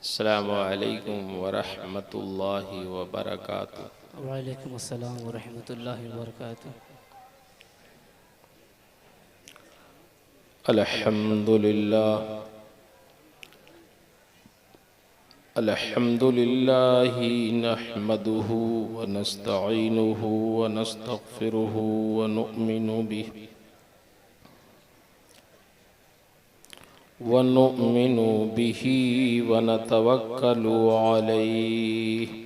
अस्सलामु अलैकुम वरहमतुल्लाहि वबरकातुहू। वालेकुम अस्सलाम वरहमतुल्लाहि वबरकातुहू। अल्हम्दुलिल्लाह अल्हम्दुलिल्लाहि नहमदुहु व नस्तईनुहु व नस्तगफिरुहु व नुअमिनु बिही व नतवक्कलु अलैहि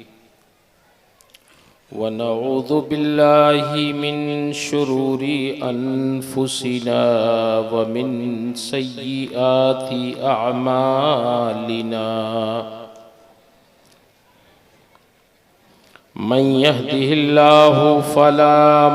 व नऊज़ु बिल्लाहि मिन शुरूरि अनफुसिना व मिन सय्यिआति अअमालिना। मन यहदिहिल्लाहु फला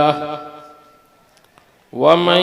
लहु व मन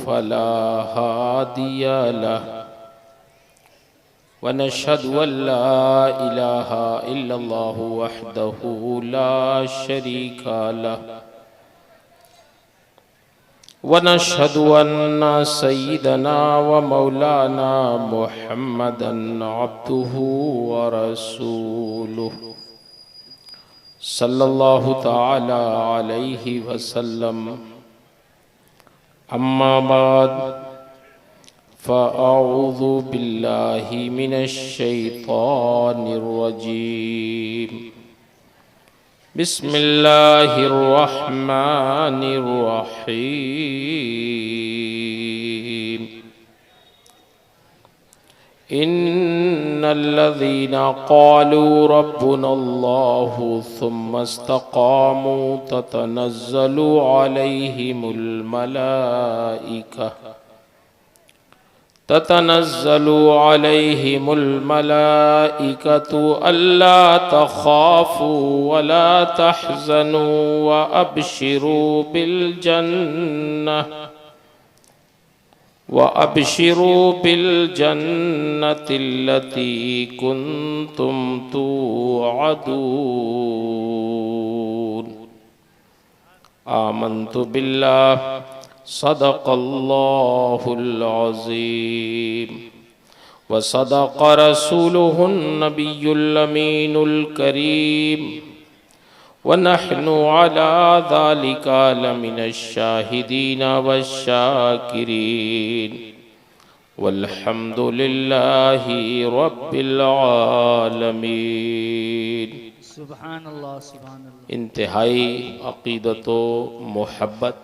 फला हादिय लहु व नशहदु अल्ला इलाहा इल्लल्लाहु वहदहु ला शरीका लहु व नशहदु अन्ना सय्यिदना व मौलाना मुहम्मदन अब्दुहु व रसूलुहु सल्लल्लाहु तआला अलैहि वसल्लम। अम्मा बाद फ़अऊज़ु बिल्लाहि मिनश शैतानिर रजीम। बिस्मिल्लाहिर रहमानिर रहीम। इन्नल्लज़ीना क़ालू रब्बुनल्लाहु सुम्मा इस्तक़ामू ततनज़्ज़लु अलैहिमुल मलाइकतु अल्ला तख़ाफ़ू वला तहज़नू व अबशिरू बिल जन्नतिल्लती कुन्तुम तुअदून। आमन्तु बिल्लाह सदक़ल्लाहुल अज़ीम व सदक़ रसूलुहुन नबियुल अमीनुल करीम व नहनु अला ज़ालिका लमिनश शाहिदीन वश्शाकिरीन वल्हम्दुलिल्लाहि रब्बिल आलमीन। सुभानअल्लाह सुभानअल्लाह। इंतहाई अक़ीदत व मोहब्बत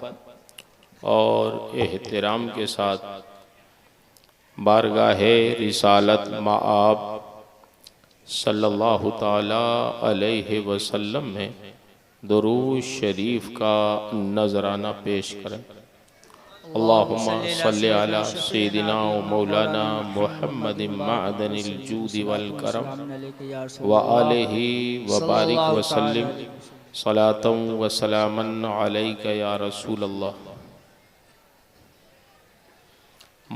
और एहतराम के साथ बारगाहे रिसालत माआब सल्लल्लाहु ताला अलैहि वसल्लम में दुरूद शरीफ का नजराना पेश करें। अल्लाहुम्मा सल्लि अला सय्यिदिना व मौलाना मुहम्मदिन मअदनिल जूदि वल करम व आलिहि व बारिक व सल्लिम सलातन व सलामन अलैका या रसूल अल्लाह।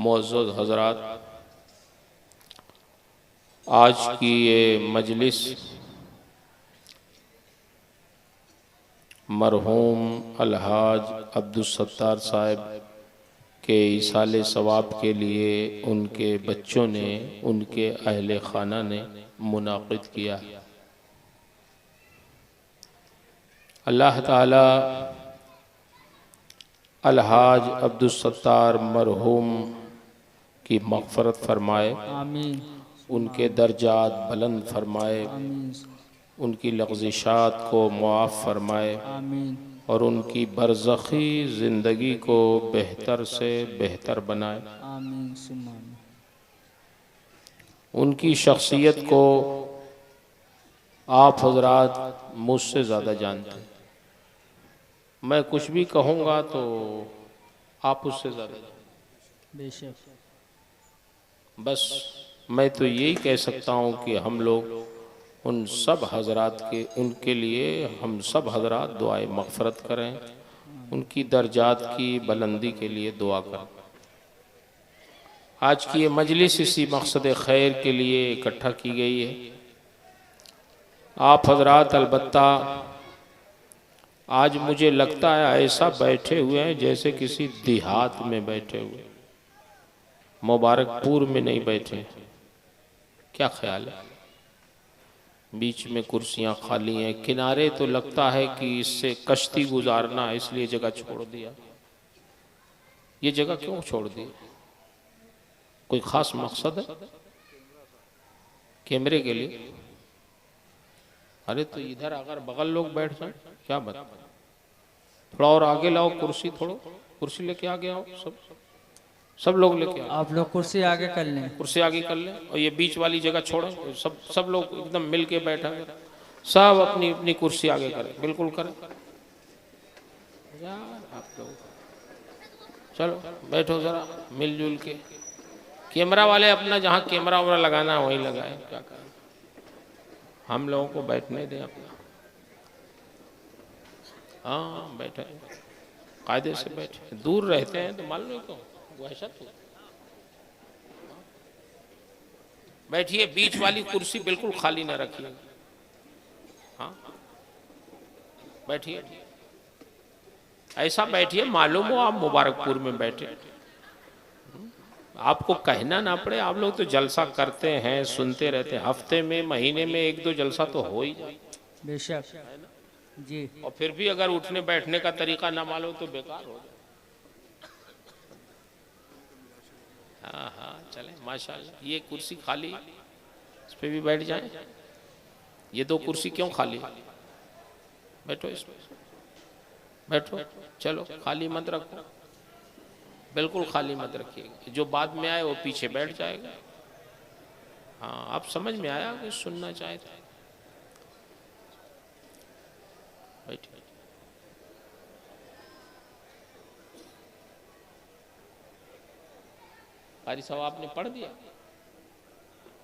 मोअज़्ज़ज़ हज़रात, आज की ये मजलिस मरहूम अलहाज अब्दुलसत्तार साहब के इसाले सवाब के लिए उनके बच्चों ने, उनके अहले खाना ने मुनाक़िद किया। अल्लाह ताला अलहाज अब्दुलसत्तार मरहूम की मग़फ़रत फ़रमाए, आमीन। उनके दर्जात बुलंद फरमाए, उनकी लग़्ज़िशात को मुआफ़ फरमाए आमीन और उनकी बरज़ख़ी ज़िंदगी को बेहतर से बेहतर बनाए। आमीन सुम्मा आमीन। उनकी शख्सियत को आप हज़रात मुझसे ज़्यादा जानते हैं। मैं कुछ भी कहूँगा तो आप उससे ज़्यादा जानते। बेशक। बस मैं तो यही कह सकता हूँ कि हम लोग उन सब हज़रात के, उनके लिए हम सब हज़रात दुआए मग़फ़रत करें, उनकी दर्जात की बुलंदी के लिए दुआ करें। आज की ये मजलिस इसी मकसद खैर के लिए इकट्ठा की गई है। आप हज़रात अलबत्ता आज मुझे लगता है ऐसा बैठे हुए हैं जैसे किसी देहात में बैठे हुए। मुबारकपुर में नहीं बैठे, क्या ख्याल है? बीच में कुर्सियां खाली हैं, किनारे तो लगता है कि इससे कश्ती गुजारना है, इसलिए जगह छोड़ दिया। ये जगह क्यों छोड़ दी? कोई खास मकसद है? कैमरे के लिए? अरे तो इधर अगर बगल लोग बैठ जाए क्या बता? थोड़ा और आगे लाओ कुर्सी, थोड़ा कुर्सी लेके आगे आओ, सब लोग लेके आओ। आप लोग कुर्सी आगे कर लें। कुर्सी आगे कर लें और ये बीच वाली जगह छोड़ें। सब लोग एकदम मिल के बैठा, सब अपनी अपनी कुर्सी आगे करें, बिल्कुल करें यार आप लोग। चलो बैठो जरा मिलजुल के। कैमरा वाले अपना जहाँ कैमरा वैमरा लगाना है वहीं लगाए, क्या करें, हम लोगों को बैठने दें अपना। हाँ बैठे, कायदे से बैठे। दूर रहते हैं तो मालूम नहीं क्यों वहशत हो। बैठिए, बीच वाली कुर्सी बिल्कुल खाली ना रखिए। हाँ बैठिए, ऐसा बैठिए मालूम हो आप मुबारकपुर में बैठे, आपको कहना ना पड़े। आप लोग तो जलसा करते हैं, सुनते रहते हैं, हफ्ते में महीने में 1-2 जलसा तो हो ही जाए बेशक जी। और फिर भी अगर उठने बैठने का तरीका ना मालूम तो बेकार हो जाए। हाँ हाँ चले माशाल्लाह। ये कुर्सी खाली, इस पे भी बैठ जाए। ये 2 कुर्सी क्यों खाली? बैठो इस पे, बैठो। चलो खाली मत रखो, बिल्कुल खाली मत रखिएगा। जो बाद में आए वो पीछे बैठ जाएगा। हाँ आप समझ में आया कि सुनना चाहे तो बैठिए। कारी साहब आपने पढ़ दिया,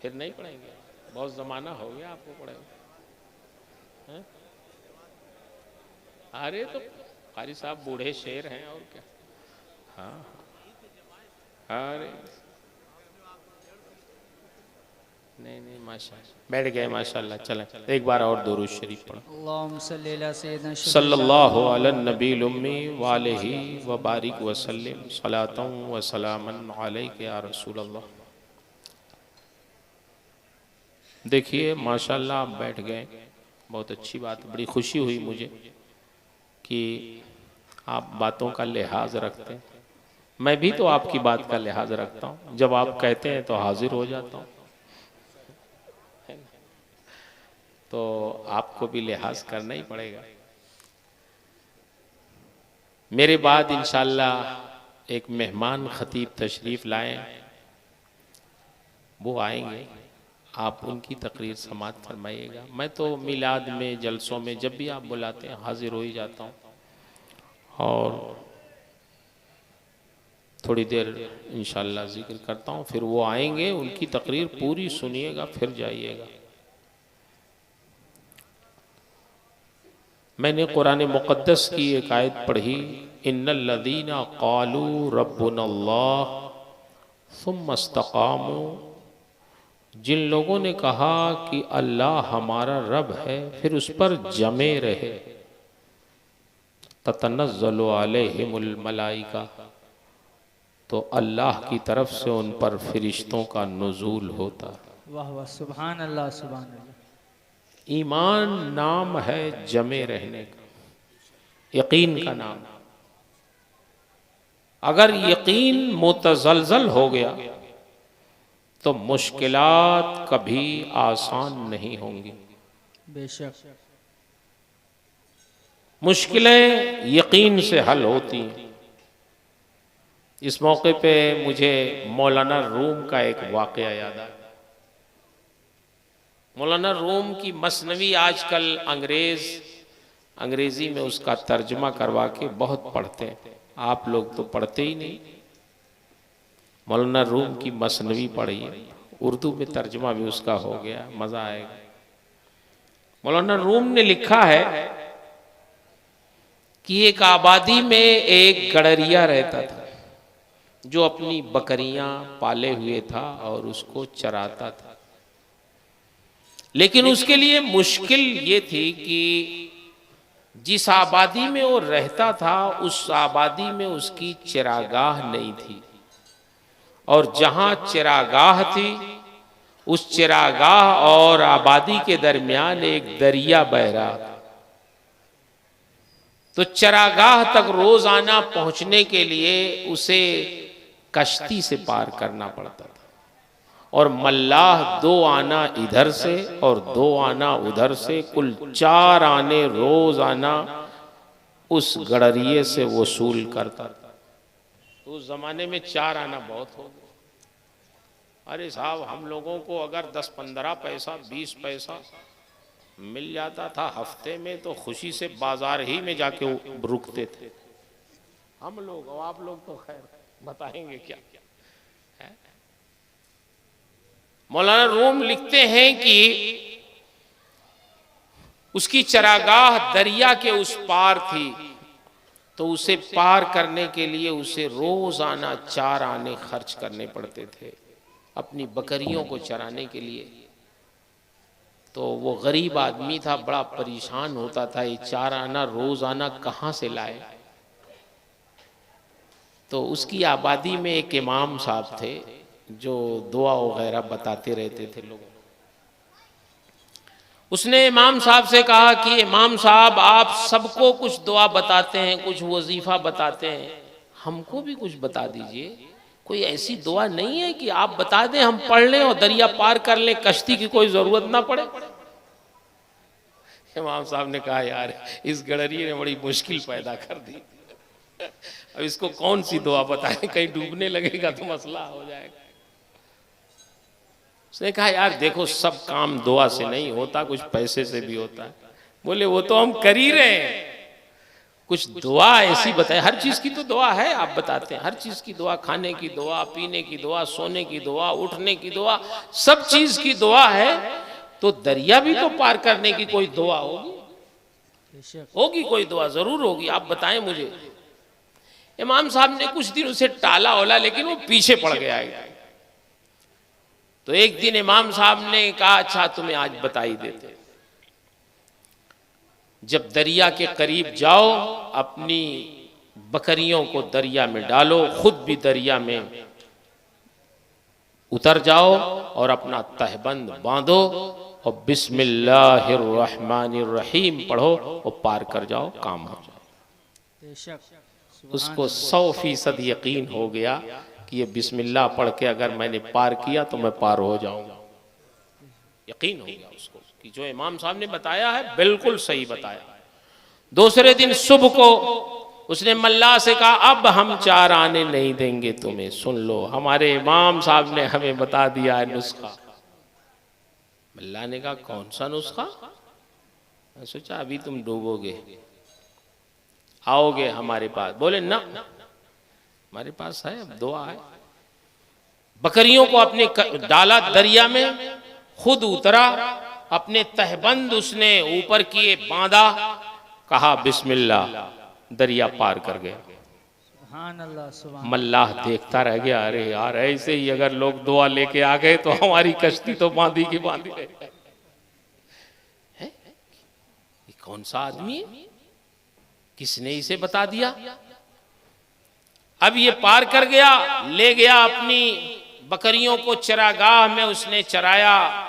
फिर नहीं पढ़ेंगे? बहुत जमाना हो गया आपको पढ़े हैं? अरे तो कारी साहब बूढ़े शेर हैं और क्या। हाँ अरे नहीं माशाल्लाह बैठ गए माशाल्लाह। चलें एक बार और दुरूद शरीफ पढ़ो। अल्लाहुम्मा सल्ली अला सय्यिदना सल्लल्लाहु अला नबील उम्मी व आलिहि व बारिक व सल्लिम सलातन व सलामन अलैका या रसूल अल्लाह। देखिए माशाल्लाह आप बैठ गए, बहुत अच्छी बात, बड़ी खुशी हुई मुझे कि आप बातों का लिहाज रखते हैं। मैं भी तो आपकी बात का लिहाज रखता हूँ, जब आप कहते हैं तो हाजिर हो जाता हूँ, तो आपको भी लिहाज करना ही पड़ेगा। मेरे बाद इंशाअल्लाह एक मेहमान खतीब तशरीफ लाए, वो आएंगे, आप उनकी तकरीर समाअत फरमाइएगा। मैं तो मिलाद में, जलसों में जब भी आप बुलाते हैं हाजिर हो ही जाता हूँ और थोड़ी देर इंशाअल्लाह जिक्र करता हूँ। फिर वो आएंगे, उनकी तकरीर पूरी सुनिएगा, फिर जाइएगा। मैंने कुरान मुक़द्दस की एक आयत पढ़ी, इन्नल्लज़ीना क़ालू रब्बुनल्लाह सुम्मा इस्तक़ामू, जिन लोगों ने कहा कि अल्लाह हमारा रब है फिर उस पर जमे रहे, ततनज़्ज़लु अलैहिमुल मलाइका, तो अल्लाह की तरफ से उन पर फरिश्तों का नुज़ूल होता। वाह वाह सुभान अल्लाह सुभान अल्लाह। ईमान नाम है जमे रहने का, यकीन का नाम। अगर यकीन मुतज़लज़ल हो गया तो मुश्किलात कभी आसान नहीं होंगी। बेशक मुश्किलें यकीन से हल होती हैं। इस मौके पे मुझे मौलाना रूम का एक वाक़या याद आया। मौलाना रूम की मसनवी आजकल अंग्रेजी में उसका तर्जमा करवा के बहुत पढ़ते हैं, आप लोग तो पढ़ते ही नहीं। मौलाना रूम की मसनवी पढ़िए, उर्दू में तर्जमा भी उसका हो गया, मज़ा आएगा। मौलाना रूम ने लिखा है कि एक आबादी में एक गडरिया रहता था जो अपनी बकरियां पाले हुए था और उसको चराता था। लेकिन उसके लिए मुश्किल ये थी कि जिस आबादी में वो रहता था उस आबादी में उसकी चरागाह नहीं थी। और जहां चिरागाह थी उस चिरागाह और आबादी के दरमियान एक दरिया बह रहा था। तो चरागाह तक रोजाना पहुंचने के लिए उसे कश्ती से पार करना पड़ता था और मल्लाह 2 आना इधर से और 2 आना उधर से, कुल 4 आने रोजाना उस गड़रिये से वसूल करता था। तो उस जमाने में 4 आना बहुत हो गया। अरे साहब, हम लोगों को अगर 10-15 पैसा 20 पैसा मिल जाता था हफ्ते में तो खुशी से बाजार ही में जाके रुकते थे हम लोग। और आप लोग तो खैर बताएंगे क्या है? मौलाना रूम लिखते हैं कि उसकी चरागाह दरिया के उस पार थी, तो उसे पार करने के लिए उसे रोजाना 4 आने खर्च करने पड़ते थे अपनी बकरियों को चराने के लिए। तो वो गरीब आदमी था, बड़ा परेशान होता था, ये 4 आना रोजाना कहाँ से लाए। तो उसकी आबादी में एक इमाम साहब थे जो दुआ वगैरह बताते रहते थे लोगों। उसने इमाम साहब से कहा कि इमाम साहब, आप सबको कुछ दुआ बताते हैं, कुछ वजीफा बताते हैं, हमको भी कुछ बता दीजिए। कोई ऐसी दुआ नहीं है कि आप बता दें, हम पढ़ लें और दरिया पार कर लें, कश्ती की कोई जरूरत ना पड़े। इमाम साहब ने कहा, यार इस गड़रिये ने बड़ी मुश्किल पैदा कर दी, अब इसको कौन सी दुआ बताएं, कहीं डूबने लगेगा तो मसला हो जाएगा। उसने कहा, यार देखो, सब काम दुआ से नहीं होता, कुछ पैसे से भी होता है। बोले, वो तो हम कर ही रहे हैं, कुछ दुआ ऐसी बताए। हर चीज की तो दुआ है, आप बताते हैं, हर चीज की दुआ, खाने की दुआ, पीने की दुआ, सोने की दुआ, उठने की दुआ, सब चीज की दुआ है। तो दरिया भी तो पार करने की कोई दुआ होगी, कोई दुआ जरूर होगी, आप बताएं मुझे। इमाम साहब ने कुछ दिन उसे टाला ओला, लेकिन वो पीछे पड़ गया। तो एक दिन इमाम साहब ने कहा, अच्छा तुम्हें आज बता ही देते। जब दरिया के करीब जाओ, अपनी बकरियों को दरिया में डालो, खुद भी दरिया में उतर जाओ और अपना तहबंद बांधो और बिस्मिल्लाहिर्रहमानिर्रहीम पढ़ो और पार कर जाओ, काम हो जाए। उसको 100% यकीन हो गया कि ये बिस्मिल्लाह पढ़ के अगर मैंने पार किया तो मैं पार हो जाऊंगा। यकीन हो गया उसको कि जो इमाम साहब ने बताया है बिल्कुल सही बताया। दूसरे दिन सुबह को उसने मल्लाह से कहा, अब हम 4 आने नहीं देंगे तुम्हें, सुन लो, हमारे इमाम साहब ने हमें बता दिया है नुस्खा। मल्लाह ने कहा, कौन सा नुस्खा? मैं सोचा अभी तुम डूबोगे, आओगे हमारे पास। बोले, ना, हमारे पास है, अब दुआ है। बकरियों को अपने डाला दरिया में, खुद उतरा, अपने तहबंद उसने ऊपर किए, बांधा, कहा बिस्मिल्लाह, दरिया पार कर गया। मल्लाह देखता रह गया, अरे यार ऐसे ही अगर लोग दुआ लेके आ गए तो हमारी कश्ती तो बांधी की बांधी रहे। ये कौन सा आदमी है, किसने इसे बता दिया? अब ये पार कर गया, ले गया अपनी बकरियों को चरागाह में, उसने चराया,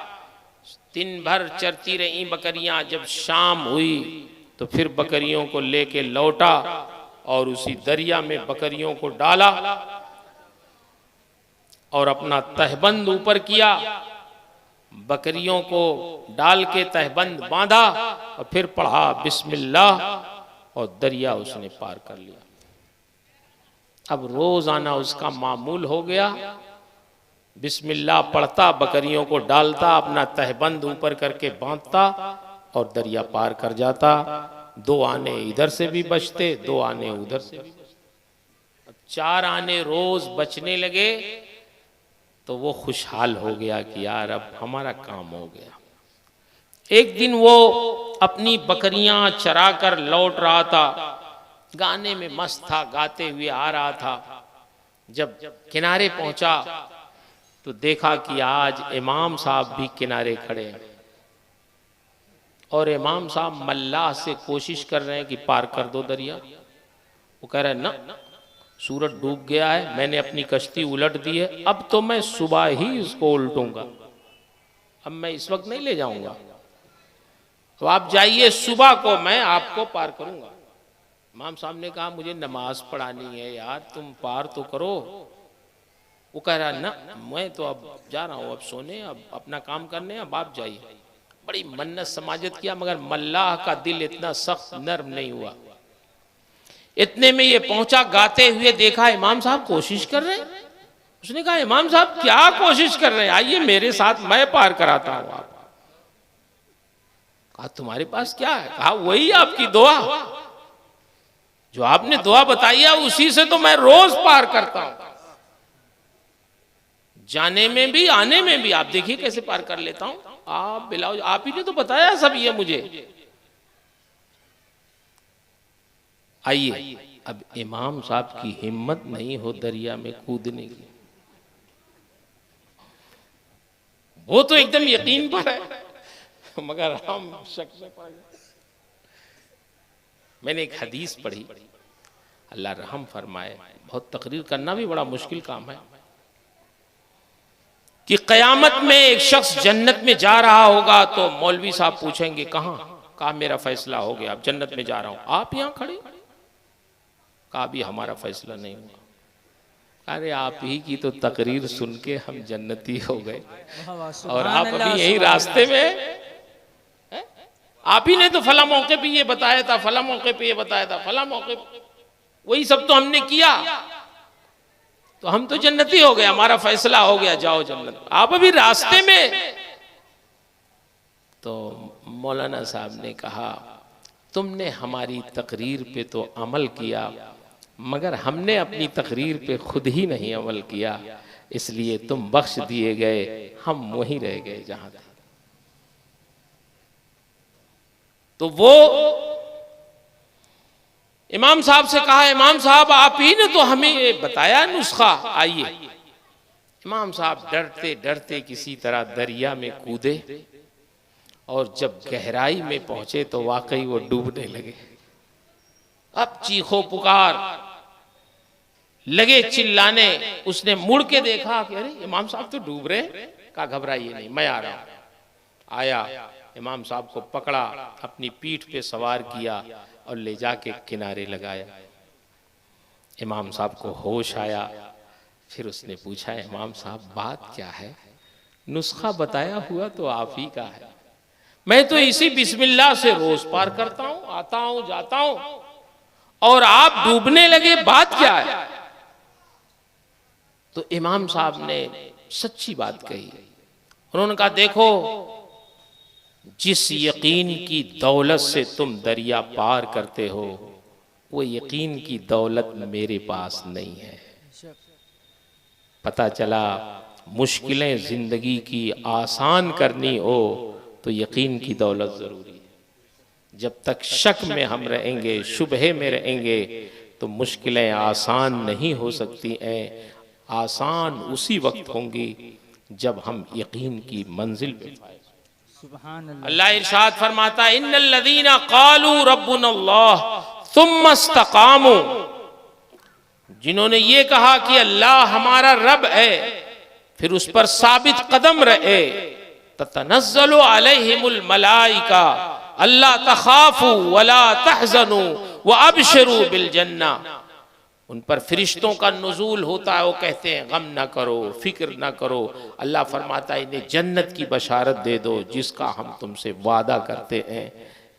दिन भर चरती रही बकरियां। जब शाम हुई तो फिर बकरियों को लेके लौटा और उसी दरिया में बकरियों को डाला और अपना तहबंद ऊपर किया, बकरियों को डाल के तहबंद बांधा और फिर पढ़ा बिस्मिल्लाह और दरिया उसने पार कर लिया। अब रोजाना उसका मामूल हो गया, बिस्मिल्लाह पढ़ता, बकरियों को डालता, अपना तहबंद ऊपर करके बांधता और दरिया पार कर जाता। 2 आने इधर से भी बचते, 2 आने उधर से भी बचते। अब 4 आने रोज बचने लगे तो वो खुशहाल हो गया कि यार अब हमारा काम हो गया। एक दिन वो अपनी बकरियां चरा कर लौट रहा था, गाने में मस्त था, गाते हुए आ रहा था। जब किनारे पहुंचा तो देखा कि आज इमाम साहब भी किनारे खड़े हैं और इमाम साहब मल्लाह से कोशिश कर रहे हैं कि पार कर दो दरिया। वो कह रहे हैं, ना, सूरज डूब गया है, मैंने अपनी कश्ती उलट दी है, अब तो मैं सुबह ही इसको उल्टूंगा, अब मैं इस वक्त नहीं ले जाऊंगा, तो आप जाइए, सुबह को मैं आपको पार करूंगा। इमाम साहब ने कहा मुझे नमाज पढ़ानी है यार, तुम पार तो करो। वो कह रहा ना मैं तो अब जा रहा हूँ, अब सोने, अब अपना काम करने, अब आप जाइए। बड़ी मन्नत समाजत किया, मगर मल्लाह का दिल इतना सख्त नर्म नहीं हुआ। इतने में ये पहुंचा, गाते हुए देखा इमाम साहब कोशिश कर रहे हैं। उसने कहा इमाम साहब क्या कोशिश कर रहे हैं, आइए मेरे साथ, मैं पार कराता हूं आप। कहा तुम्हारे पास क्या है? कहा वही आपकी दुआ, जो आपने दुआ बताई है उसी से तो मैं रोज पार करता हूं, जाने में भी आने में भी। आप देखिए कैसे पार कर लेता हूं। आप बिलाओ, आप ही ने तो बताया सब ये मुझे। आइए, अब इमाम साहब की हिम्मत नहीं हो दरिया में कूदने की, वो तो एकदम यकीन पर है, मगर हम शक में पड़ गए। मैंने एक हदीस पढ़ी, अल्लाह रहम फरमाए, बहुत तकरीर करना भी बड़ा मुश्किल काम है, कि कयामत में एक शख्स जन्नत में जा रहा होगा तो मौलवी साहब पूछेंगे कहां? कहा मेरा फैसला हो गया, अब जन्नत में जा रहा हूं। आप यहां खड़े? कहा भी हमारा फैसला नहीं हुआ। अरे आप ही की तो तकरीर सुन के हम जन्नती हो गए, और आप अभी यही रास्ते में है? आप ही ने तो फला मौके पे ये बताया था, फला मौके पे ये बताया था, फला मौके पे वही सब तो हमने किया, तो हम तो जन्नती हो गए, हमारा फैसला हो गया, जाओ जन्नत। आप अभी रास्ते में। तो मौलाना साहब ने कहा तुमने हमारी तकरीर पे तो अमल किया, मगर हमने अपनी तकरीर पे खुद ही नहीं अमल किया, इसलिए तुम बख्श दिए गए, हम वहीं रह गए जहां थे। तो वो इमाम साहब से कहा इमाम साहब आप ही ने तो हमें ये बताया नुस्खा, आइए। इमाम साहब डरते डरते किसी तरह दरिया में कूदे, और जब गहराई में पहुंचे तो वाकई वो डूबने लगे। अब चीखो पुकार लगे, चिल्लाने। उसने मुड़ के देखा कि अरे इमाम साहब तो डूब रहे हैं। कहा घबराइए नहीं, मैं आ रहा हूं। आया, इमाम साहब को पकड़ा, अपनी पीठ पे सवार किया और ले जाके किनारे लगाया। इमाम साहब को होश आया, फिर उसने पूछा इमाम साहब बात क्या है? नुस्खा बताया हुआ तो आप ही का है, मैं तो इसी बिस्मिल्लाह से रोज पार करता हूं, आता हूं जाता हूं, और आप डूबने लगे, बात क्या है? तो इमाम साहब ने सच्ची बात कही। उन्होंने कहा देखो, जिस यकीन की दौलत से तुम दरिया पार करते हो, वो यकीन की दौलत मेरे पास नहीं है। पता चला मुश्किलें जिंदगी की आसान करनी हो तो यकीन की दौलत जरूरी है। जब तक शक में हम रहेंगे, शुबहे में रहेंगे, तो मुश्किलें आसान नहीं हो सकती हैं। आसान उसी वक्त होंगी जब हम यकीन की मंजिल पे पाए। सुभान अल्लाह। अल्लाह इरशाद फरमाता है इन्नल लदीना क़ालू रब्बुनल्लाह सुम्मा इस्तक़ामू, जिन्होंने ये कहा कि अल्लाह हमारा रब है, फिर उस पर साबित कदम रहे, ततनज़्ज़लु अलैहिमुल मलाइका अल्ला तख़ाफू वला तहज़नू व अबशिरू बिल जन्ना। उन पर फरिश्तों का नुज़ूल होता है, वो कहते हैं गम ना करो, फिक्र ना करो। अल्लाह फरमाता है इन्हें जन्नत की बशारत दे दो जिसका हम तुमसे वादा करते हैं।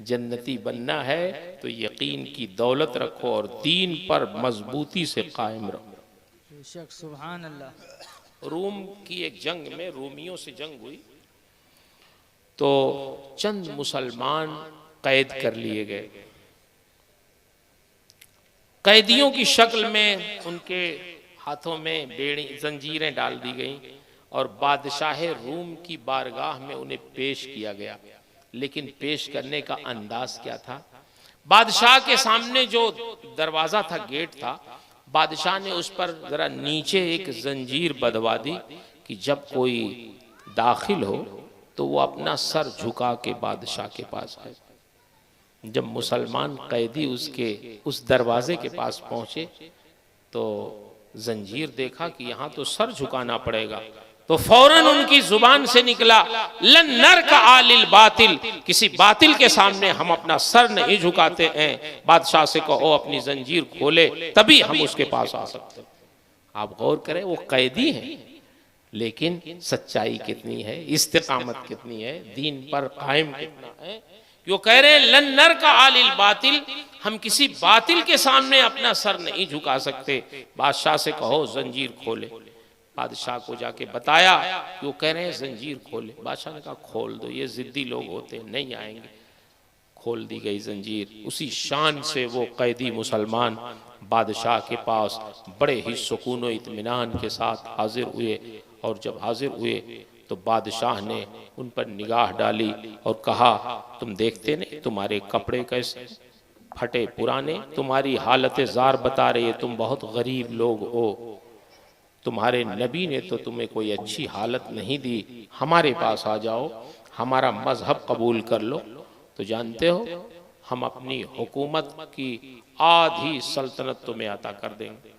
जन्नती बनना है तो यकीन की दौलत रखो और दीन पर मजबूती से कायम रहो। बेशक सुभान अल्लाह। रूम की एक जंग में, रोमियों से जंग हुई, तो चंद मुसलमान कैद कर लिए गए। कैदियों की शक्ल में उनके हाथों में बेड़ी जंजीरें डाल दी गईं और बादशाह रूम की बारगाह में उन्हें पेश किया गया। लेकिन पेश करने का अंदाज क्या था? बादशाह के सामने जो दरवाजा था, गेट था, बादशाह ने उस पर जरा नीचे एक जंजीर बंधवा दी कि जब कोई दाखिल हो तो वो अपना सर झुका के बादशाह के पास आए। जब मुसलमान कैदी उसके उस दरवाजे के पास पहुंचे तो जंजीर देखा कि यहाँ तो सर झुकाना पड़ेगा, तो फौरन उनकी जुबान से निकला, लन नर का आलिल बातिल, किसी बातिल के सामने हम अपना सर नहीं झुकाते हैं। बादशाह से कहो अपनी जंजीर खोले, तभी हम उसके पास आ सकते हैं। आप गौर करें, वो कैदी हैं, लेकिन सच्चाई कितनी है, इस्तिकामत कितनी है, दीन पर कायम कितना है। वो कह रहे हैं लन नर का आलिल बातिल, हम किसी बातिल के सामने अपना सर नहीं झुका सकते। बादशाह से कहो जंजीर खोले। बादशाह को जाके बताया कि वो कह रहे हैं जंजीर खोले। बादशाह ने कहा खोल दो, ये जिद्दी लोग होते हैं, नहीं आएंगे। खोल दी गई जंजीर। उसी शान से वो कैदी मुसलमान बादशाह के पास बड़े ही सुकून और इत्मीनान के साथ हाजिर हुए। और जब हाजिर हुए तो बादशाह ने उन पर निगाह डाली और कहा, तुम देखते नहीं तुम्हारे कपड़े कैसे फटे पुराने, तुम्हारी हालत जार बता रही है, तुम बहुत गरीब लोग हो, तुम्हारे नबी ने तो तुम्हें कोई अच्छी हालत नहीं दी, हमारे पास आ जाओ, हमारा मजहब कबूल कर लो, तो जानते हो हम अपनी हुकूमत की आधी सल्तनत तुम्हें अता कर देंगे।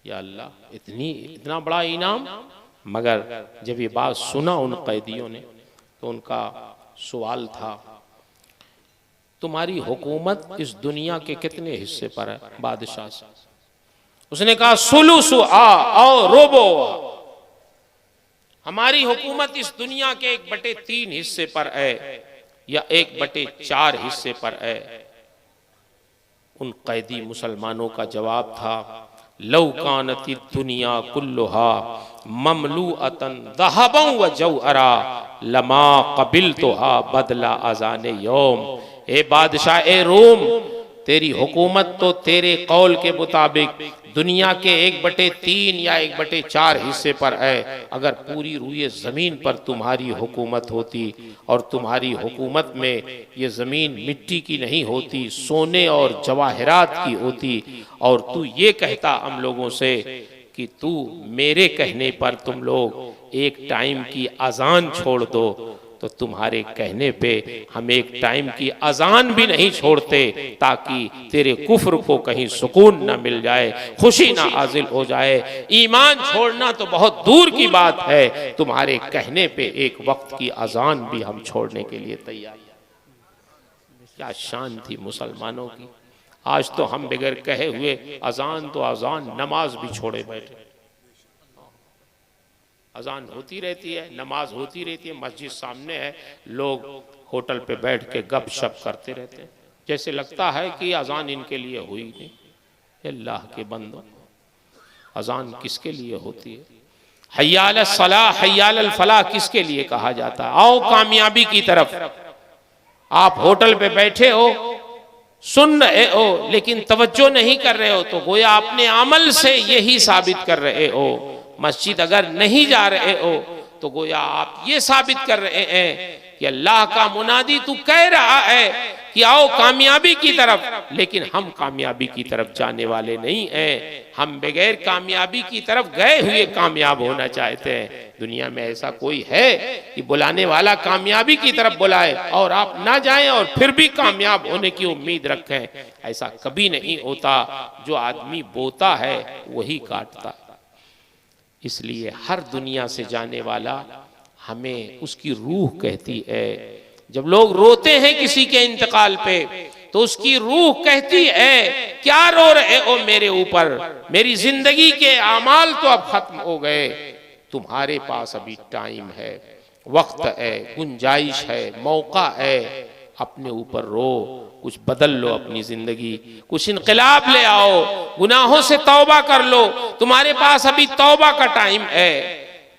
या अल्लाह, इतना बड़ा इनाम। मगर जब ये बात सुना उन कैदियों ने तो उनका सवाल था, तुम्हारी हुकूमत इस दुनिया के कितने हिस्से पर है? बादशाह से उसने कहा सुलुसु आओ रोबो, हमारी हुकूमत इस दुनिया के 1/3 हिस्से पर है या 1/4 हिस्से पर है। उन कैदी मुसलमानों का जवाब था, लौकानती दुनिया कुल्लुहा ममलूअतन दहबन व जौहरा लमा कबिलतुहा बदला अजाने यौम। ए बादशाह ए रोम, तेरी हुकूमत तो तेरे कौल के मुताबिक दुनिया के 1/3 या 1/4 हिस्से पर है। अगर पूरी रूए जमीन पर तुम्हारी हुकूमत होती और तुम्हारी हुकूमत में ये जमीन मिट्टी की नहीं होती, सोने और जवाहरात की होती, और तू ये कहता हम लोगों से कि तू मेरे कहने पर तुम लोग एक टाइम की अजान छोड़ दो, तो तुम्हारे कहने पे हम एक टाइम की अजान भी नहीं छोड़ते ताकि तेरे कुफ्र को कहीं सुकून ना मिल जाए, खुशी ना हासिल हो जाए। ईमान छोड़ना तो बहुत दूर की बात है, तुम्हारे कहने पे एक वक्त की अजान भी हम छोड़ने के लिए तैयार। क्या शान थी मुसलमानों की। आज तो हम बगैर कहे हुए अजान तो अजान, नमाज भी छोड़े बैठे। अजान होती रहती है, नमाज होती रहती है, मस्जिद सामने है, लोग होटल पे बैठ के गपशप करते रहते हैं, जैसे लगता है कि अजान इनके लिए हुई नहीं। अल्लाह के बंदो, अजान किसके लिए होती है? हय्या अल सलाह हय्या अल फलाह किसके लिए कहा जाता है? आओ कामयाबी की तरफ। आप होटल पे बैठे हो, सुन रहे हो, लेकिन तवज्जो नहीं कर रहे हो, तो गोया अपने अमल से यही साबित कर रहे हो। मस्जिद अगर नहीं जा रहे हो तो गोया आप ये साबित कर रहे हैं कि अल्लाह का मुनादी तू कह रहा है कि आओ कामयाबी की तरफ, लेकिन हम कामयाबी की तरफ जाने वाले नहीं हैं। हम बगैर कामयाबी की तरफ गए हुए कामयाब होना चाहते हैं। दुनिया में ऐसा कोई है कि बुलाने वाला कामयाबी की तरफ बुलाए और आप ना जाएं और फिर भी कामयाब होने की उम्मीद रखें? ऐसा कभी नहीं होता। जो आदमी बोता है वही काटता है। इसलिए हर दुनिया से जाने वाला हमें उसकी रूह कहती है। जब लोग रोते हैं किसी के इंतकाल पे तो उसकी रूह कहती है, क्या रो रहे हो मेरे ऊपर? मेरी जिंदगी के आमाल तो अब खत्म हो गए, तुम्हारे पास अभी टाइम है, वक्त है, गुंजाइश है, मौका है, अपने ऊपर रो, कुछ बदल लो अपनी जिंदगी, कुछ इनकलाब ले आओ, गुनाहों से तौबा कर लो। तुम्हारे पास अभी तौबा का टाइम है,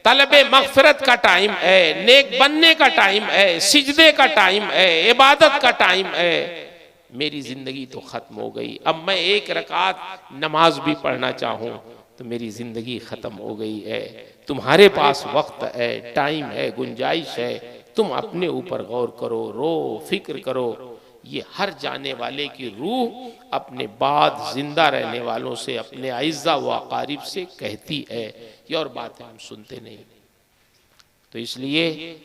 तलबे मगफिरत का टाइम है, नेक बनने का टाइम है, सिजदे का टाइम है, इबादत का टाइम है। मेरी जिंदगी तो खत्म हो गई, अब मैं एक रकात नमाज भी पढ़ना चाहूं तो मेरी जिंदगी खत्म हो गई है। तुम्हारे पास वक्त है, टाइम है, गुंजाइश है, तुम अपने ऊपर गौर करो, रो, फिक्र करो। ये हर जाने वाले की रूह अपने बाद जिंदा रहने वालों से, अपने आइज़ा व अकारिब से कहती है। ये और बातें हम सुनते नहीं। तो इसलिए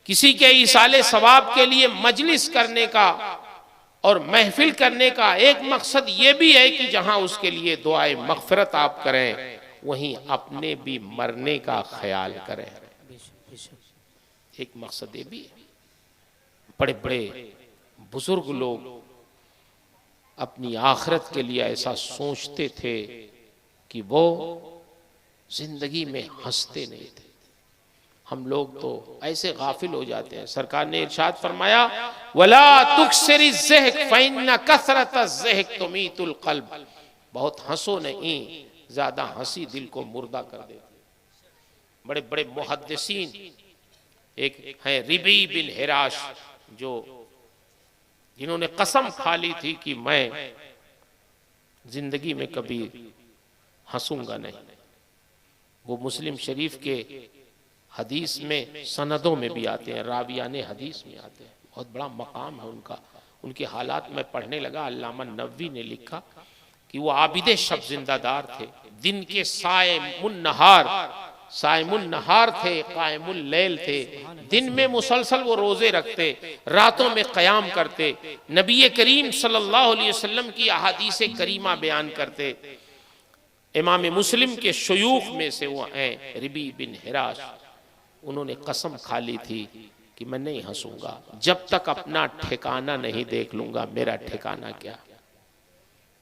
किसी के इसाले सवाब के लिए मजलिस करने का और महफिल करने का एक मकसद ये भी है कि जहां उसके लिए दुआए मगफिरत आप करें, वहीं अपने भी मरने का ख्याल करें। एक मकसद ये भी है। बड़े बड़े बुजुर्ग लोग अपनी आखिरत के लिए ऐसा सोचते थे कि वो जिंदगी में हंसते नहीं थे। हम लोग तो ऐसे गाफिल हो जाते हैं। सरकार ने इरशाद फरमाया, वला तुक्सिरी ज़हक फ़इन्न कसरत ज़हक तुमीतुल क़ल्ब। बहुत हंसो नहीं, ज्यादा हंसी दिल को मुर्दा कर देती है। बड़े बड़े मुहद्दिसीन एक है रिबी बिन हिराश, जो जिन्होंने कसम खा ली थी कि मैं जिंदगी में कभी हंसूंगा नहीं। वो मुस्लिम शरीफ के हदीस में सनदों में भी आते हैं, रावियाने हदीस में आते हैं। बहुत बड़ा मकाम है उनका। उनके हालात में पढ़ने लगा, अल्लामा नबवी ने लिखा कि वो आबिदे शब जिंदादार थे, दिन के सायमुन नहार थे, कायमुल लैल थे। दिन में मुसलसल वो रोजे रखते, रातों में क़याम करते, नबी करीम सल्लल्लाहु अलैहि वसल्लम की अहादीसे करीमा बयान करते। इमाम मुस्लिम के शयूख में से वो हैं रिबी बिन हिराश। उन्होंने कसम खा ली थी कि मैं नहीं हंसूंगा जब तक अपना ठिकाना नहीं देख लूंगा, मेरा ठिकाना क्या।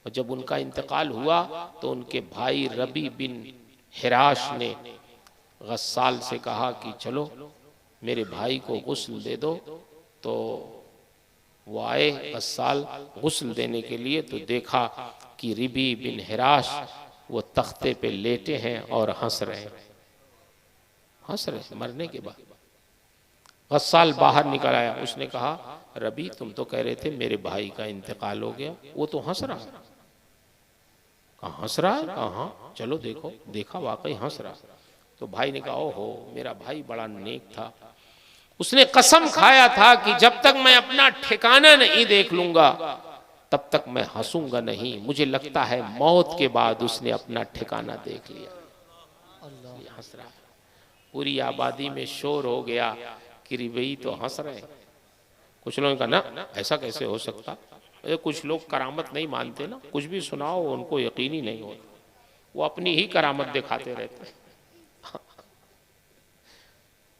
और जब उनका इंतकाल हुआ तो उनके भाई रबी बिन हिराश ने गस्साल से कहा कि चलो मेरे भाई को गुस्ल दे दो। तो वो आए गस्साल गुस्ल देने के लिए, तो देखा कि रिबी बिन हिराश वो तख्ते पे लेटे हैं और हंस रहे हैं, मरने के बाद। गस्साल बाहर निकल आया, उसने कहा, रबी तुम तो कह रहे थे मेरे भाई का इंतकाल हो गया, वो तो हंस रहा है। कहा हंस रहा है? कहा हाँ, चलो देखो। देखा वाकई हंस रहा। तो भाई ने कहा, ओहो मेरा भाई बड़ा नेक था, उसने कसम खाया था कि जब तक मैं अपना ठिकाना नहीं देख लूंगा तब तक मैं हंसूंगा नहीं। मुझे लगता है मौत के बाद उसने अपना ठिकाना देख लिया, हंस रहा। पूरी आबादी में शोर हो गया कि रिबई तो हंस रहे हैं। कुछ लोगों का ना ऐसा कैसे हो सकता। कुछ लोग करामत नहीं मानते ना, कुछ भी सुनाओ उनको यकीन ही नहीं होता, वो अपनी ही करामत दिखाते रहते।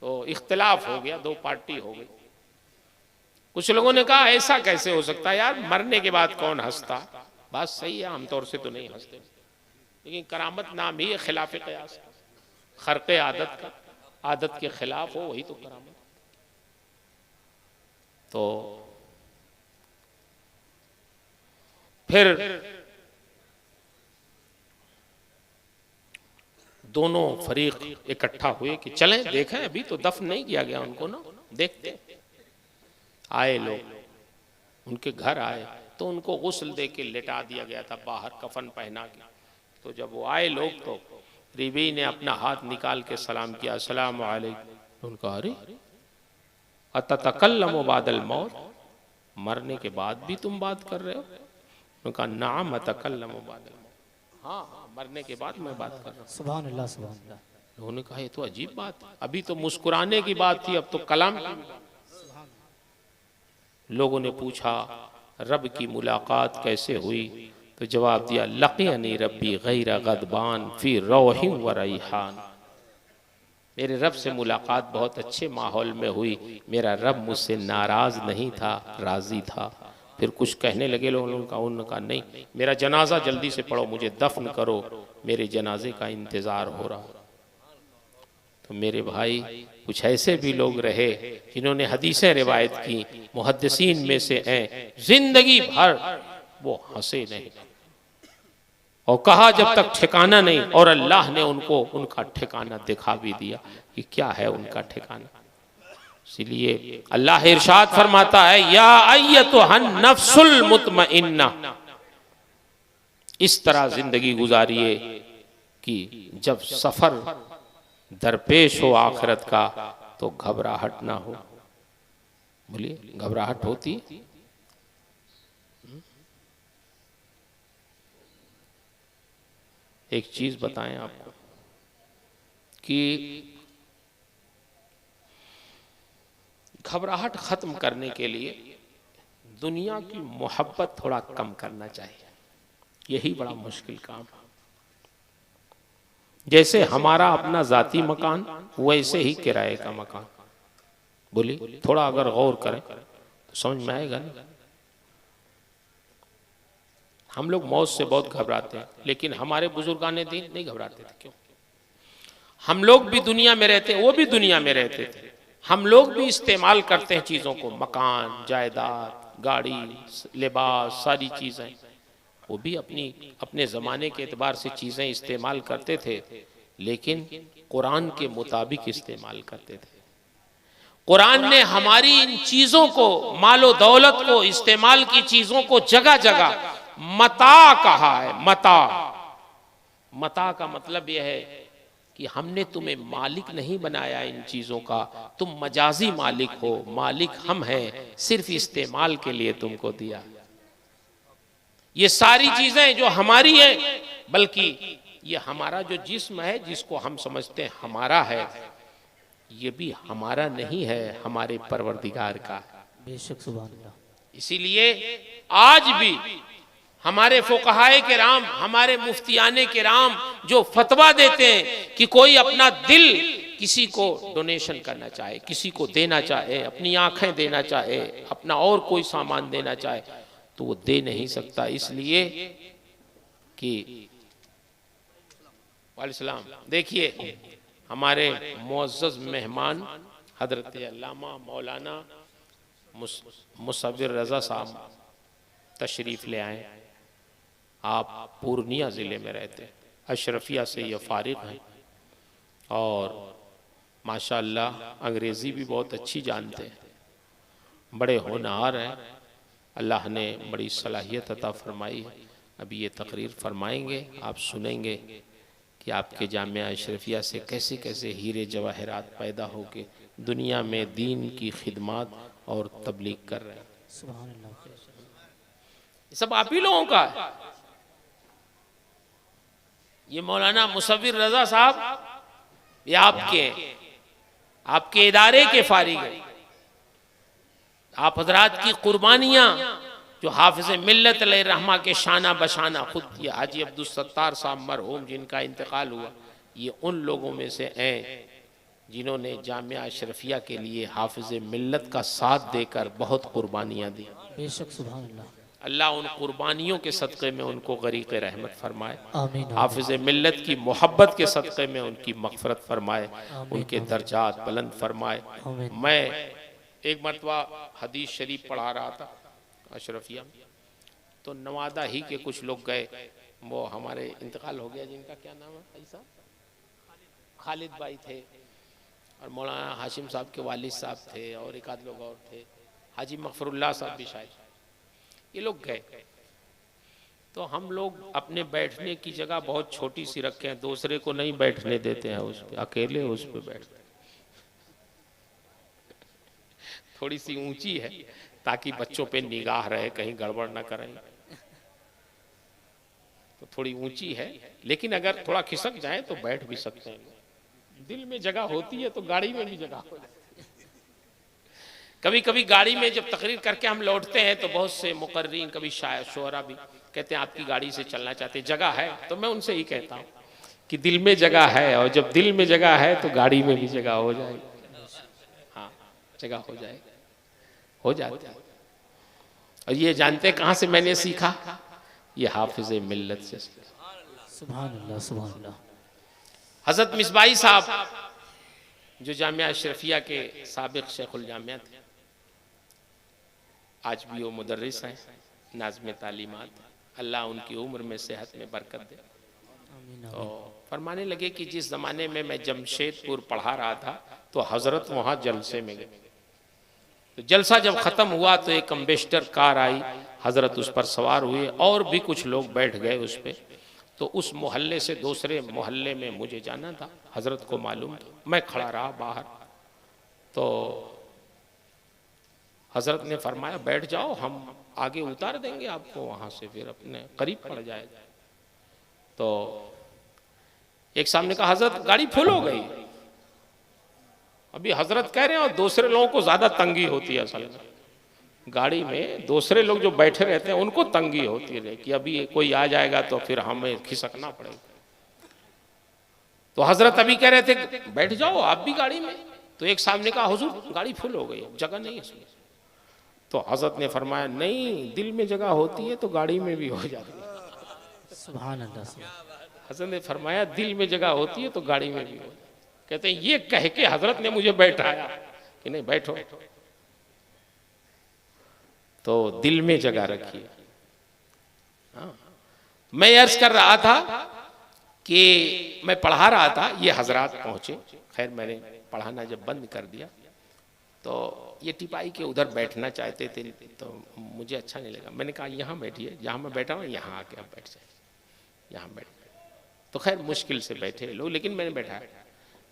तो इख्तिलाफ हो गया, दो पार्टी हो गई। कुछ लोगों ने कहा ऐसा कैसे हो सकता है यार, मरने के बाद कौन हंसता। बात सही है, आमतौर से तो नहीं हंसते, लेकिन करामत नाम ही खिलाफ क़यास, खर्क़े आदत का, आदत के खिलाफ हो वही तो करामत। तो फिर दोनों फरीक इकट्ठा हुए कि चलें देखें, अभी तो दफन नहीं किया गया उनको ना, देखते। आए लोग, उनके घर आए तो उनको गुस्ल दे के लेटा दिया गया था बाहर, कफन पहना के। तो जब वो आए लोग तो रिबी ने अपना हाथ निकाल के सलाम किया, अस्सलाम वालेकुम। उनका अरे अततकल्लमु बादल मौत, मरने के बाद भी तुम बात कर रहे हो। उनका नाम अतकल्लमु बादल मौत, हाँ हाँ मरने के बाद मैं बात कर रहा हूँ। सुभान अल्लाह सुभान अल्लाह। उन्होंने कहा ये तो अजीब बात है, अभी तो मुस्कुराने की बात थी, अब तो कलाम की। लोगों ने पूछा रब की मुलाकात कैसे हुई, तो जवाब दिया, लक़ियनी रब्बी गैर गदबान फी रौहि व रैहान। मेरे रब से मुलाकात बहुत अच्छे माहौल में हुई, मेरा रब मुझसे नाराज नहीं था, राजी था। फिर कुछ कहने लगे लोगों का, उनका नहीं मेरा जनाजा जल्दी से पढ़ो, मुझे दफन करो, मेरे जनाजे का इंतजार हो रहा। तो मेरे भाई कुछ ऐसे भी लोग रहे जिन्होंने हदीसें रिवायत की, मुहद्दिसीन में से हैं, जिंदगी भर वो हंसे नहीं और कहा जब तक ठिकाना नहीं, और अल्लाह ने उनको उनका ठिकाना दिखा भी दिया कि क्या है उनका ठिकाना। इसलिए अल्लाह इरशाद फरमाता है, या अय्यतुहन नफ्सुल मुतमइन्ना, इस तरह जिंदगी गुजारिए कि जब सफर दरपेश हो आखिरत का तो घबराहट ना हो। बोलिए घबराहट होती? एक चीज बताएं आपको कि घबराहट खत्म करने के लिए दुनिया की मोहब्बत थोड़ा कम करना चाहिए। यही बड़ा मुश्किल काम है। जैसे हमारा अपना जाती मकान, वैसे ही किराए का मकान। बोली थोड़ा अगर गौर करें तो समझ में आएगा ना। हम लोग मौत से बहुत घबराते हैं, लेकिन हमारे बुजुर्गाने दीन नहीं घबराते थे। क्यों? हम लोग भी दुनिया में रहते, वो भी दुनिया में रहते थे। हम लोग भी इस्तेमाल करते हैं चीजों को, मकान, जायदाद, गाड़ी, लिबास, सारी चीजें। वो भी अपने जमाने के एतबार से चीजें इस्तेमाल करते थे, लेकिन कुरान के मुताबिक इस्तेमाल करते थे। कुरान ने हमारी इन चीजों को, मालो दौलत को, इस्तेमाल की चीजों को जगह जगह मता कहा है। मता का मतलब यह है कि हमने तुम्हें मालिक नहीं बनाया इन चीजों का, तुम मजाजी मालिक हो, मालिक हम हैं, सिर्फ इस्तेमाल के लिए तुमको दिया। ये सारी चीजें जो हमारी हैं, बल्कि ये हमारा जो जिस्म है, जिसको हम समझते हैं हमारा है, ये भी हमारा नहीं है, हमारे परवरदिगार का। बेशक सुभान अल्लाह। इसीलिए आज भी हमारे फुकहाए किराम, हमारे मुफ्तियाने किराम जो फतवा देते हैं कि कोई अपना दिल किसी को डोनेशन करना चाहे, किसी को देना चाहे, अपनी आंखें देना चाहे, अपना और कोई सामान देना चाहे, तो वो दे नहीं सकता, इसलिए कि वालेकुम। देखिए हमारे मुअज़्ज़ज़ मेहमान हजरत अल्लामा मौलाना मुसव्विर रज़ा साहब तशरीफ़ ले आए। आप पूर्णिया ज़िले में रहते हैं, अशरफिया से ये फारिग हैं और माशाअल्लाह अंग्रेज़ी भी बहुत अच्छी जानते हैं, बड़े होनहार हैं। अल्लाह ने बड़ी सलाहियत अता फरमाई है। अभी ये तकरीर फरमाएंगे, आप सुनेंगे कि आपके जामिया अशरफिया से कैसे कैसे हीरे जवाहरात पैदा होके दुनिया में दीन की खिदमत और तबलीग कर रहे हैं। सुभान अल्लाह। ये सब आप ही लोगों का है। ये मौलाना मुसव्विर रजा साहब ये आपके इदारे के फारिग हैं। आप हजरात की कुर्बानियां जो हाफिज मिल्लत रहमा के शाना बशाना, खुद ये हाजी अब्दुल सत्तार साहब मरहूम जिनका इंतकाल हुआ, ये उन लोगों में से हैं जिन्होंने जामिया अशरफिया के लिए हाफिज मिल्लत का साथ देकर बहुत कुर्बानियां दी। बेशक सुभान अल्लाह। अल्लाह उन कुर्बानियों के सदक़े में उनको गरीक़ रहमत फरमाए। आमीन। हाफिज मिल्लत की मोहब्बत के सदक़े में उनकी मग़फ़िरत फरमाए, उनके दर्जात बुलंद फरमाए। मैं एक मरतबा हदीस शरीफ पढ़ा रहा था अशरफिया में, तो नवादा ही के कुछ लोग गए, वो हमारे इंतकाल हो गया जिनका क्या नाम है भाई साहब, खालिद भाई थे, और मौलाना हाशिम साहब के वालिद साहब थे, और एक आध लोग और थे, हाजी मग़फ़िरुल्लाह साहब भी शायद, ये लोग गए। तो हम लोग अपने बैठने की जगह बहुत छोटी सी रखे हैं, दूसरे को नहीं बैठने देते हैं उस पर, अकेले उस पर बैठते, थोड़ी सी ऊंची है ताकि बच्चों पे निगाह रहे, कहीं गड़बड़ ना करें, तो थोड़ी ऊंची है, लेकिन अगर थोड़ा खिसक जाए तो बैठ भी सकते हैं। दिल में जगह होती है तो गाड़ी में भी जगह हो जाती है। कभी कभी गाड़ी में जब तकरीर करके हम लौटते हैं तो बहुत से मुकर्रीन, कभी शायर शोहरा भी कहते हैं आपकी गाड़ी से चलना चाहते हैं, जगह है? तो मैं उनसे ही कहता हूँ कि दिल में जगह है, और जब दिल में जगह है तो गाड़ी में भी जगह हो जाएगी। हाँ, जगह हो जाएगी, हो जाती है। और ये जानते कहाँ से मैंने सीखा? ये हाफिज मिल्लत से। सुभान अल्लाह, सुभान अल्लाह। हज़रत मिसबाही साहब जो जामिया अशरफिया के साबिक़ शेखुल जामिया थे, आज भी वो मुदर्रिस हैं, नाज़िम तालीमात, अल्लाह उनकी उम्र में सेहत में बरकत दे। तो फरमाने लगे कि जिस ज़माने में मैं जमशेदपुर पढ़ा रहा था तो हज़रत वहाँ जलसे में गए, तो जलसा जब ख़त्म हुआ तो एक अम्बेस्टर कार आई, हज़रत उस पर सवार हुए और भी कुछ लोग बैठ गए उस पर। तो उस मोहल्ले से दूसरे मोहल्ले में मुझे जाना था, हज़रत को मालूम था, मैं खड़ा रहा बाहर। तो हज़रत ने फरमाया बैठ जाओ, हम आगे उतार देंगे आपको वहाँ से, फिर अपने करीब पड़ जाएगा। तो एक सामने कहा हज़रत गाड़ी फुल हो गई। अभी हज़रत कह रहे हैं और दूसरे लोगों को ज़्यादा तंगी होती है असल में, गाड़ी में दूसरे लोग जो बैठे रहते हैं उनको तंगी होती है कि अभी कोई आ जाएगा तो फिर हमें खिसकना पड़ेगा। तो हजरत अभी कह रहे थे बैठ जाओ आप भी गाड़ी में, तो एक सामने कहा हुजूर गाड़ी फुल हो गई, जगह नहीं है इसमें। तो हजरत ने फरमाया नहीं, दिल में जगह होती है तो गाड़ी में भी हो जाती है। सुभान अल्लाह। हजरत ने फरमाया दिल में जगह होती है तो गाड़ी में भी हो जाती है। कहते हैं ये कह के हजरत ने मुझे बैठाया कि नहीं बैठो, तो दिल में जगह रखिए। हाँ। मैं अर्ज कर रहा था कि मैं पढ़ा रहा था, ये हजरात पहुंचे। खैर मैंने पढ़ाना जब बंद कर दिया तो ये टिपाई के उधर बैठना चाहते थे, तो मुझे अच्छा नहीं लगा। मैंने कहा यहाँ बैठिए, जहाँ मैं बैठा हूँ यहाँ आके आप बैठ जाए, यहाँ बैठ। तो खैर मुश्किल से बैठे लोग, लेकिन मैंने बैठाया।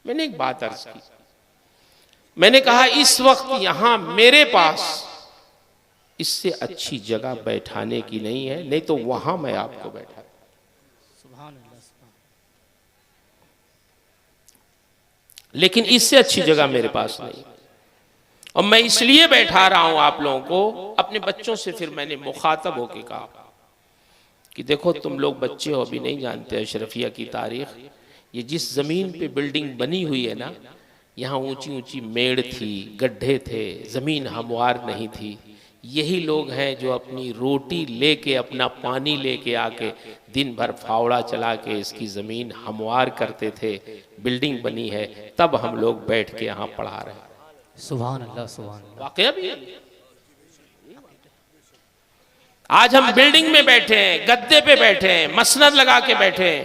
मैंने एक बात अर्ज की, मैंने कहा इस वक्त यहाँ मेरे पास इससे अच्छी जगह बैठाने की नहीं है, नहीं तो वहां मैं आपको बैठा। सुभान अल्लाह। लेकिन इससे अच्छी जगह मेरे पास नहीं, और मैं इसलिए बैठा रहा हूं आप लोगों को। अपने बच्चों से फिर मैंने मुखातब होके कहा कि देखो तुम लोग बच्चे हो, अभी नहीं जानते अशरफिया की तारीख। ये जिस जमीन पे बिल्डिंग बनी हुई है ना, यहाँ ऊंची ऊंची मेड़ थी, गड्ढे थे, जमीन हमवार नहीं थी। यही लोग हैं जो अपनी रोटी लेके, अपना पानी लेके आके दिन भर फावड़ा चला के इसकी ज़मीन हमवार करते थे। बिल्डिंग बनी है तब हम लोग बैठ के यहाँ पढ़ा रहे हैं। सुभान अल्लाह। सुभान अल्लाह। वाकया भी आज हम बिल्डिंग में बैठे हैं, गद्दे पे बैठे हैं, मसनद लगा के बैठे हैं,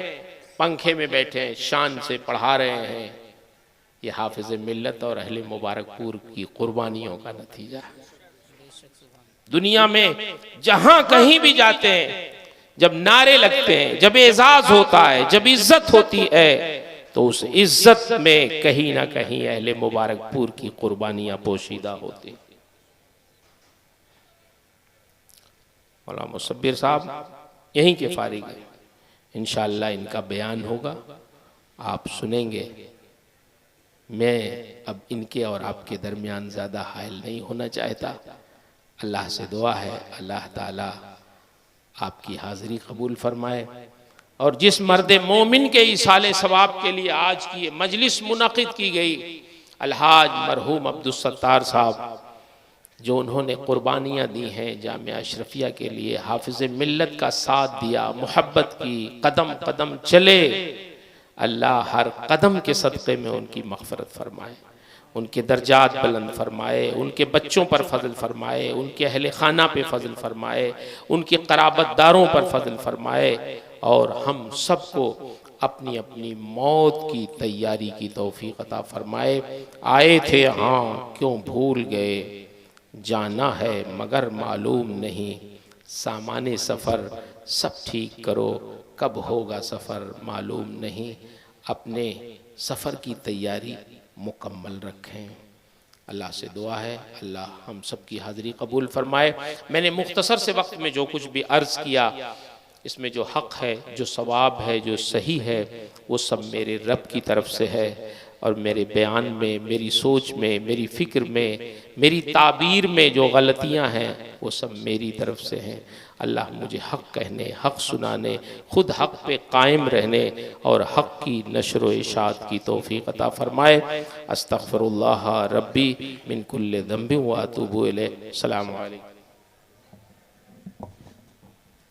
पंखे में बैठे हैं, शान से पढ़ा रहे हैं। ये हाफिज मिल्लत और अहले मुबारकपुर की कुर्बानियों का नतीजा है। दुनिया में जहां कहीं भी जाते हैं, जब नारे लगते हैं, जब एजाज होता है, जब इज्जत होती है, तो उस इज्जत में कहीं ना कहीं अहले मुबारकपुर की कुर्बानियां पोशीदा होती। मौलाना मुसब्बिर साहब यहीं के फारिग हैं, इंशाअल्लाह इनका बयान होगा, आप सुनेंगे। मैं अब इनके और आपके दरमियान ज़्यादा हायल नहीं होना चाहता। अल्लाह से दुआ है अल्लाह ताला आपकी हाज़िरी कबूल फरमाए, और जिस मर्द मोमिन के इसाले सवाब के लिए आज की ये मजलिस मुनक़िद की गई, अलहाज मरहूम अब्दुस्सत्तार साहब, जो उन्होंने कुर्बानियाँ दी हैं जामिया अशरफिया के लिए, हाफिज़ मिल्लत का साथ दिया, मोहब्बत की, कदम कदम चले। अल्लाह हर कदम के सदक़े में उनकी मग़फ़िरत फरमाए, उनके दर्जात बुलंद फरमाए, उनके बच्चों पर फजल फरमाए, उनके अहले खाना पे फजल फरमाए, उनके क़राबतदारों पर फजल फरमाए, और हम सबको अपनी अपनी मौत की तैयारी की तौफीक अता फरमाए। आए थे हाँ क्यों भूल गए, जाना है मगर मालूम नहीं, सामाने सफ़र सब ठीक करो, कब होगा सफ़र मालूम नहीं। अपने सफ़र की तैयारी मुकम्मल रखें। अल्लाह से दुआ है अल्लाह हम सब की हाज़िरी कबूल फरमाए। मैंने मुख्तसर से वक्त में जो कुछ भी अर्ज़ किया, इसमें जो हक़ है, जो सवाब है, जो सही है, वो सब मेरे रब की तरफ से है, और मेरे बयान में, मेरी सोच में, मेरी फ़िक्र में, मेरी ताबीर में जो गलतियाँ हैं वो सब मेरी तरफ से हैं। अल्लाह मुझे हक़ कहने, हक़ सुनाने, ख़ुद हक़ पे कायम रहने और हक़ की नशर व इशाअत की तौफ़ीक़ अता फ़रमाए। अस्तग़फ़िरुल्लाह रब्बी मिन कुल्लि ज़ंबिन व अतूबु इलैह। अस्सलामु अलैकुम।